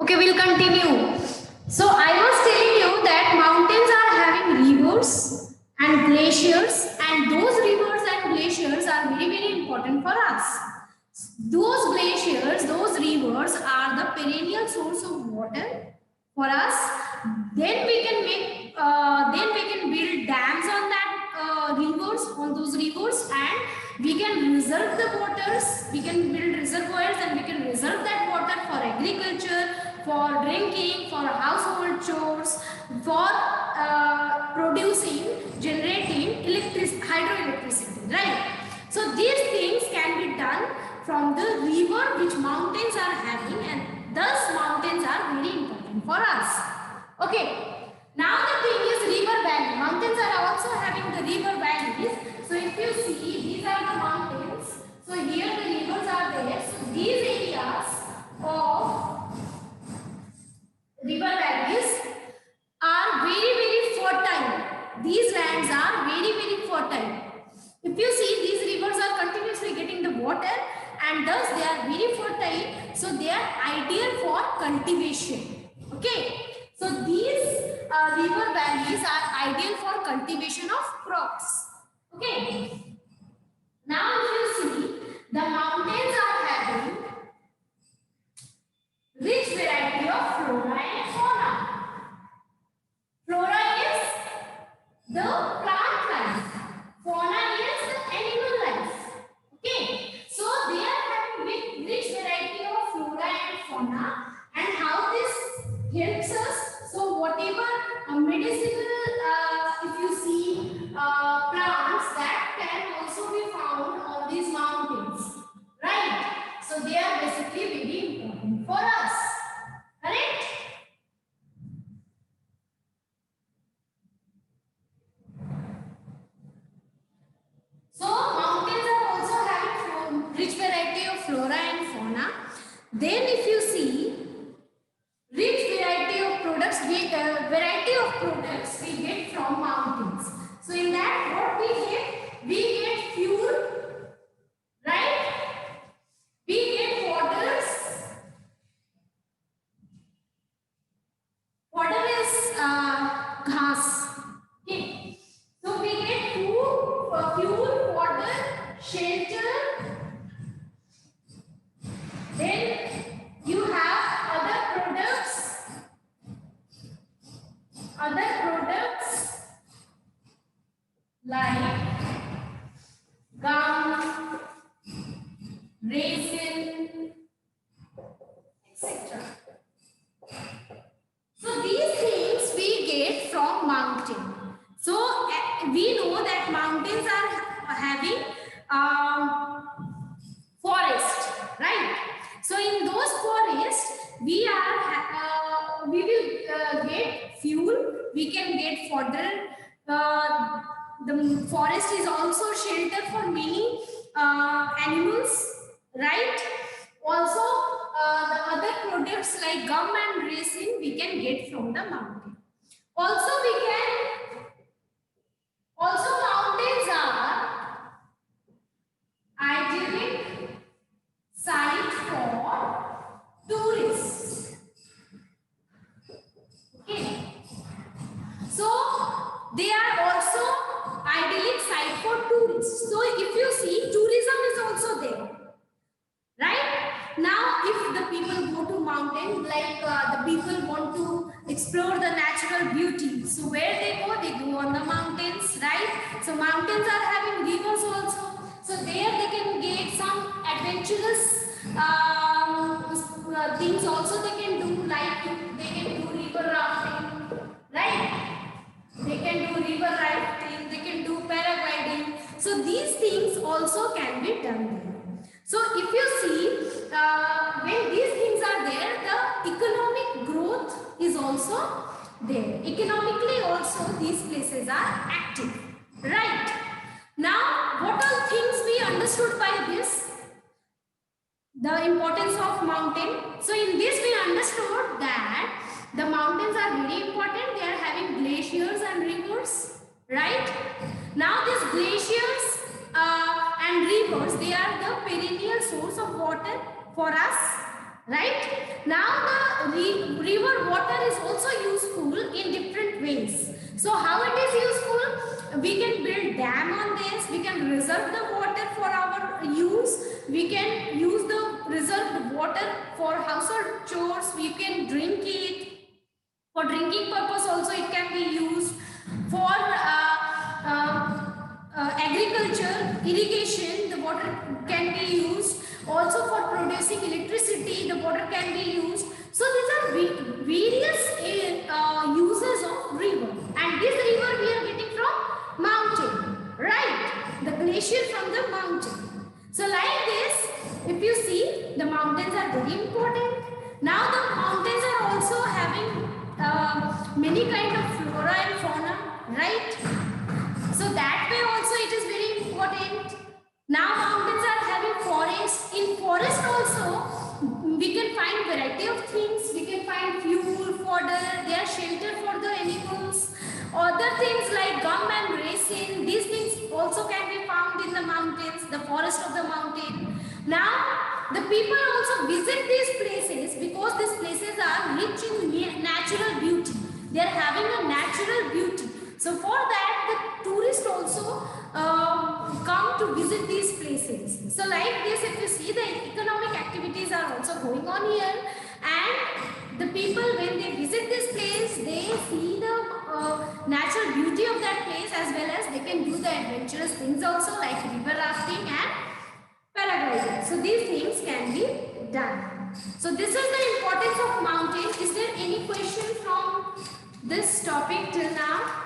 Okay, we'll continue. So I was telling you that mountains are having rivers and glaciers, and those rivers and glaciers are very, very important for us. Those glaciers, those rivers are the perennial source of water for us. Then we can build dams on that rivers, on those rivers, and we can reserve the waters. We can build reservoirs and we can reserve that water for agriculture, for drinking, for household chores, for generating hydroelectricity, right? So these things can be done from the river which mountains are having, and thus mountains are very important for us. Okay, now the thing is river valley. Mountains are also having the river valleys. So if you see, these are the mountains. So here the rivers are there. So these areas of river valleys are very, very fertile. These lands are very, very fertile. If you see, these rivers are continuously getting the water, and thus they are very fertile. So they are ideal for cultivation. Okay. So these river valleys are ideal for cultivation of crops. Okay. Now if you see, the mountains are having rich variety of flora and fauna. Flora is the plant life. Fauna is the animal life. Okay. So they are having rich variety of flora and fauna, and how this helps us. So whatever medicinal, if you see plants that can also be found on these mountains, right? So they are basically very important for us, correct? So mountains are also having rich variety of flora and fauna. Then if you see, rich variety of products, we get from mountains. So in that, what we get? We get fuel, right? We get waters. Water is ghas. Okay. So we get food, fuel, water, shelter. Then you have other products like gum, resin, etc. So these things we get from mountain. So we know that mountains are having forest, right? So in those forests we will get fuel. We can get fodder. The forest is also shelter for many animals, right? Also, the other products like gum and resin we can get from the mountain. Also, mountains are idyllic site for tourists. Okay. So they are also idyllic site for tourists. So if you see, tourism is also there. Right? Now, if the people go to mountain, like the people want to explore the natural beauty. So where they go on the mountains, right? So mountains are having rivers also. So there they can get some adventurous things also they can do, like they can do river rafting, right? They can do river rafting, they can do paragliding. So these things also can be done there. So if you see, when these things are there, the economic growth is also there. Economically also these places are active, right? Now, what all things we understood by this? The importance of mountain. So in this we understood that the mountains are very important. They are having glaciers and rivers, right? Now these glaciers and rivers, they are the perennial source of water for us, right? Now the river water is also useful in different ways. So how it is useful? We can build dam on this, we can reserve the water for our use, we can use the reserved water for household chores, we can drink it. For drinking purpose also it can be used. For agriculture, irrigation, the water can be used. Also for producing electricity, the water can be used. So these are various uses of river. And this river we are getting from mountain, right? The glacier from the mountain. So like this, if you see, the mountains are very important. Now the mountains are also having many kind of flora and fauna, right? So that way also it is very important. Now mountains are having forest. In forest also we can find variety of things. We can find fuel, fodder, they are shelter for the animals. Other things like gum and resin, these things also can be found in the mountains, the forest of the mountain. Now the people also visit these places because these places are rich in natural beauty. They are having a natural beauty. So for that the tourists also come to visit these places. So like this, if you see, the economic activities are also going on here, and the people when they visit this place, they see the natural beauty of that place, as well as they can do the adventurous things also like river rafting and paragliding. So these things can be done. So this is the importance of mountains. Is there any question from this topic till now?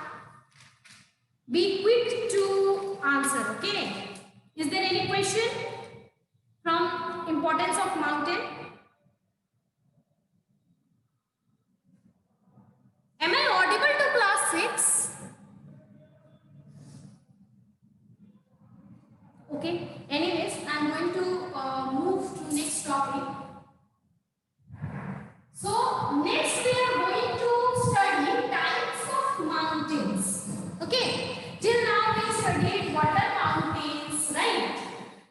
Be quick to answer, okay? Is there any question from importance of mountain? Am I audible to class 6? Okay. Anyways, I am going to move to next topic. So next we are going to study types of mountains. Okay. Till now we studied what are mountains, right?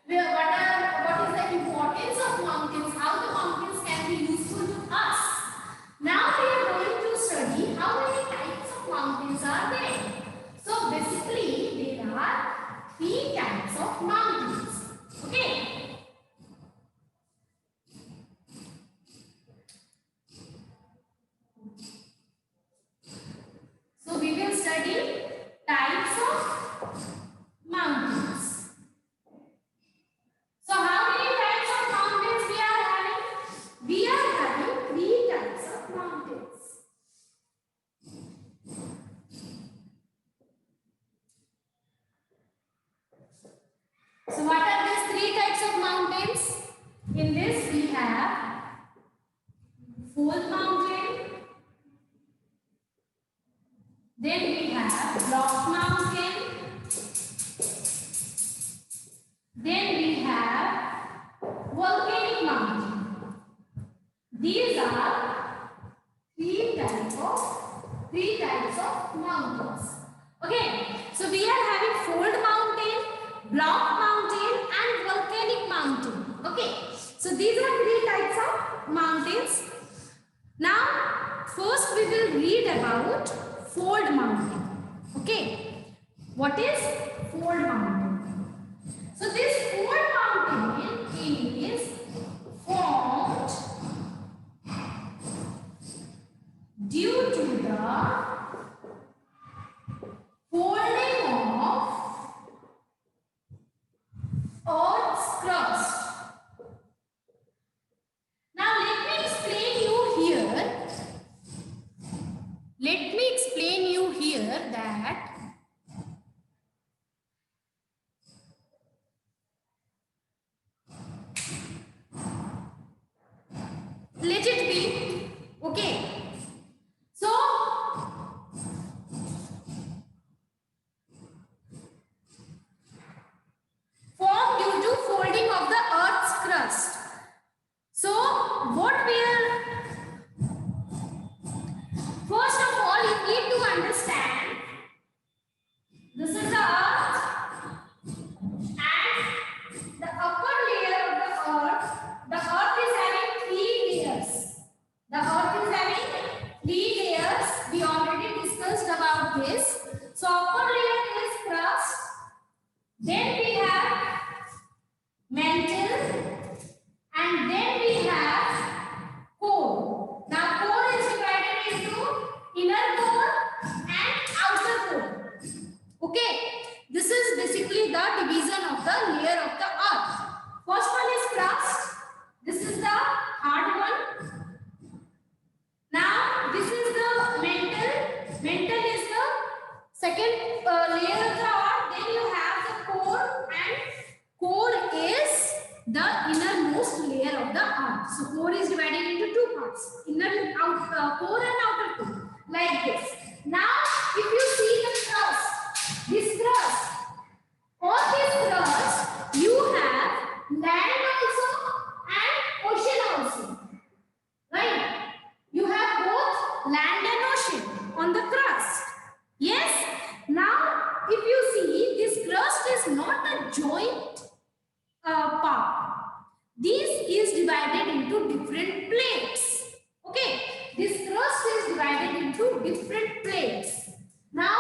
What is the importance of mountains? How the mountains can be useful to us. Now we are going to study how many types of mountains are there. So basically there are 3 types of mountains. Okay. So we will study types of mountains. So how many types of mountains we are having? We are having 3 types of mountains. So what are these 3 types of mountains? In this we have fold mountain, then we have block mountain, then we have volcanic mountain. These are three types of mountains. Okay, so we are having fold mountain, block mountain and volcanic mountain. Okay, so these are 3 types of mountains. Now first we will read about fold mountain. Okay, what is fold mountain? So this fold mountain is formed due to the folding of Earth's crust. Now let me explain you here. Let me explain you here that let it be. Okay. So formed due to folding of the Earth's crust. So what we are, first of all you need to understand So upper layer is crust. Then we have mantle, and then we have core. Now core is divided into inner core and outer core. Okay, this is basically the division of the layer of the earth. First one is crust. This is the hard one. Now this is the mantle. Mantle is the second layer of the earth. Then you have the core, and core is the innermost layer of the earth. So core is divided into two parts: core and outer core, like this. Now if you see the crust, this crust, on this crust you have land also and ocean also, right? You have both land and ocean on the crust. Yes. Now if you see, this crust is not a joint part. This is divided into different plates. Okay, this crust is divided into different plates. Now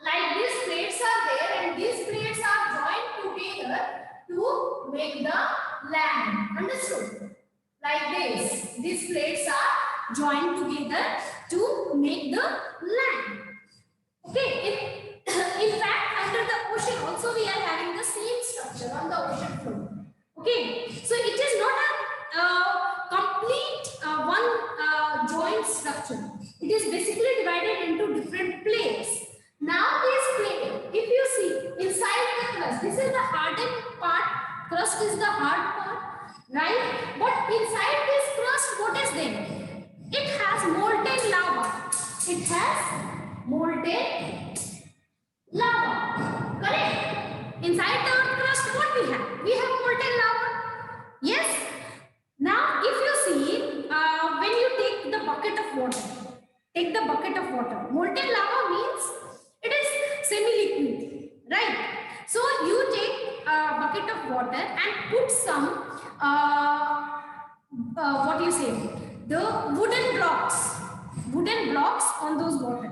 like these plates are there, and these plates are joined together to make the land. Understood? Like this, these plates are joined together to make the land. Okay, in fact under the ocean also we are having the same structure on the ocean floor. Okay, so it is not a complete one joint structure. It is basically divided into different plates. Now this plate, if you see inside the crust, this is the hardened part. Crust is the hard part, right? But inside this crust, what is there? It has molten lava. It has molten lava. Correct? Inside the crust, what we have? We have molten lava. Yes? Now, if you see, when you take the bucket of water, molten lava means it is semi-liquid, right? So you take a bucket of water and put some, what do you say, the wooden blocks on those water.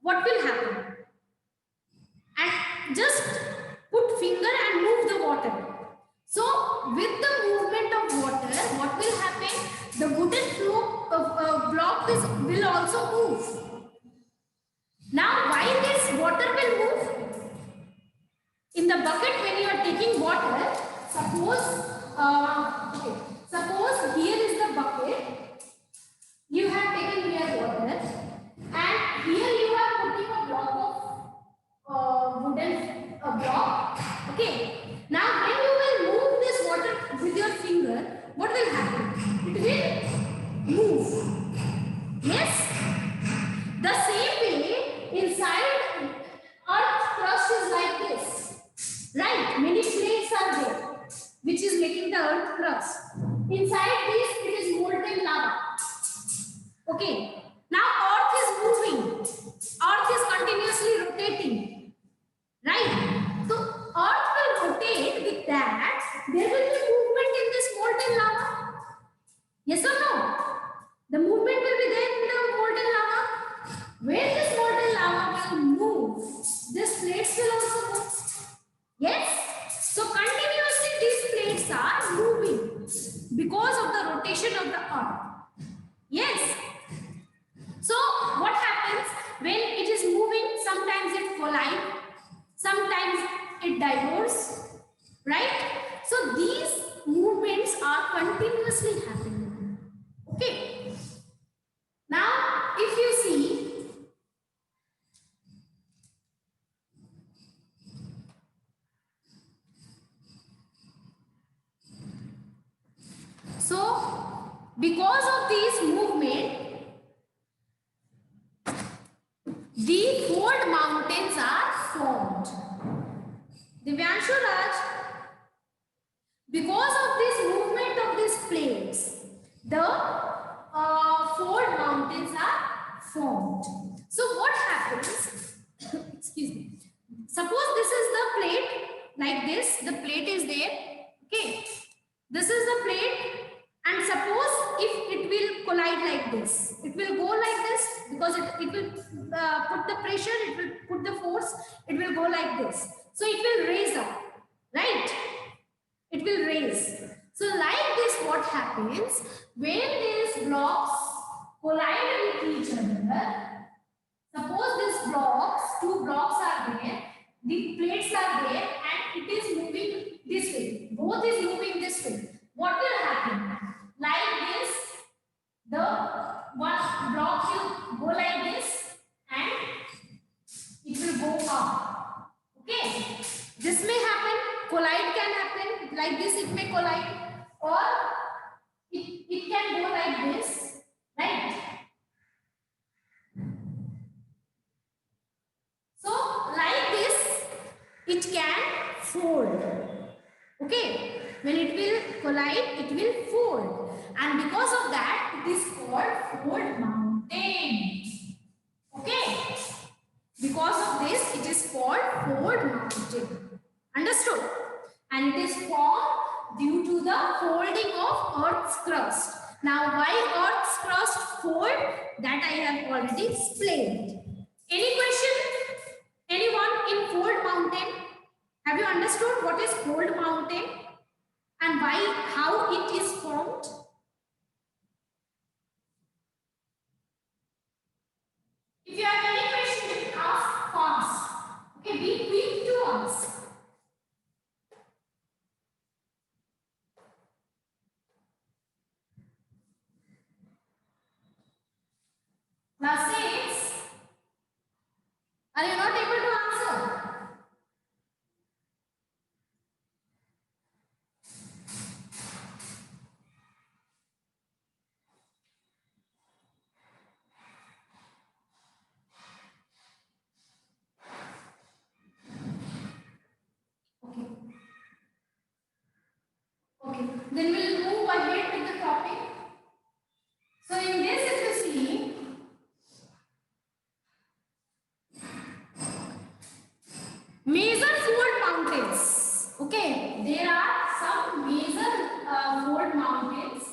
What will happen? And just put finger and move the water. So with the movement of water, what will happen? The wooden block will also move. Now why this water will move? In the bucket, when you are taking water, suppose here is the bucket. You have taken here water, and here you are putting a block of wooden block. Okay. Now when you will move this water with your finger, what will happen? It will move. Yes. The same way inside earth crust is like this, right? Many plates are there, which is making the earth crust. Inside this, it is molten lava. Okay. Now earth is moving. Earth is continuously rotating, right? So earth will rotate. With that, there will be movement in this molten lava. Yes or no? The movement will be there in the molten lava. When this molten lava will move, these plates will also move. Yes? So continuously these plates are moving because of the rotation of the earth. Yes? So what happens when it is moving? Sometimes it collides, sometimes it diverges, right? So these movements are continuously happening. Okay. Now if you see, so because of these movement, the fold mountains are formed. Divyanshu Raj, because of this movement of these plates, the fold mountains are formed. So what happens? Excuse me. Suppose this is the plate, like this. The plate is there. Okay. This is the plate, and suppose if it will collide collide like this. It will go like this because it will put the pressure, it will put the force, it will go like this. So it will raise up, right? It will raise. So like this, what happens when these blocks collide with each other? Suppose these blocks, two blocks are there, the plates are there, and it is moving this way. Both is moving this way. What will happen? Like this, the one block will go like this, and it will go up. Okay, this may happen, collide can happen like this, it may collide, or it can go like this, right? So like this it can fold. Okay, when it will collide it will fold, and because of that it is called fold mountain. Okay, because of this, it is called fold mountain. Understood? And it is formed due to the folding of Earth's crust. Now, why Earth's crust fold? That I have already explained. Any question? Anyone in fold mountain? Have you understood what is fold mountain and why, how it is formed? If you have any question, you can ask fast. Okay, be quick to ask. Class 6, are you not able to answer? Okay. Okay, then we'll move ahead with the topic. So in this, if you see, major fold mountains. Okay, there are some major fold mountains.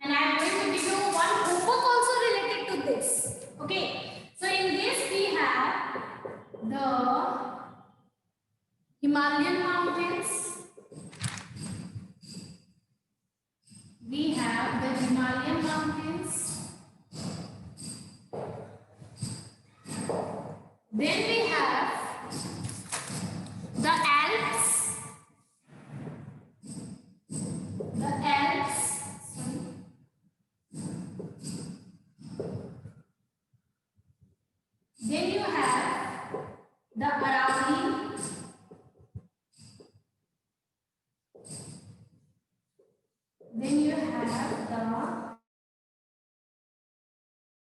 And I am going to give you one homework also related to this. Okay, so in this we have the Himalayan mountains. We have the Himalayan mountains. Then we have the Alps. The Alps. Then you have the Aravalli.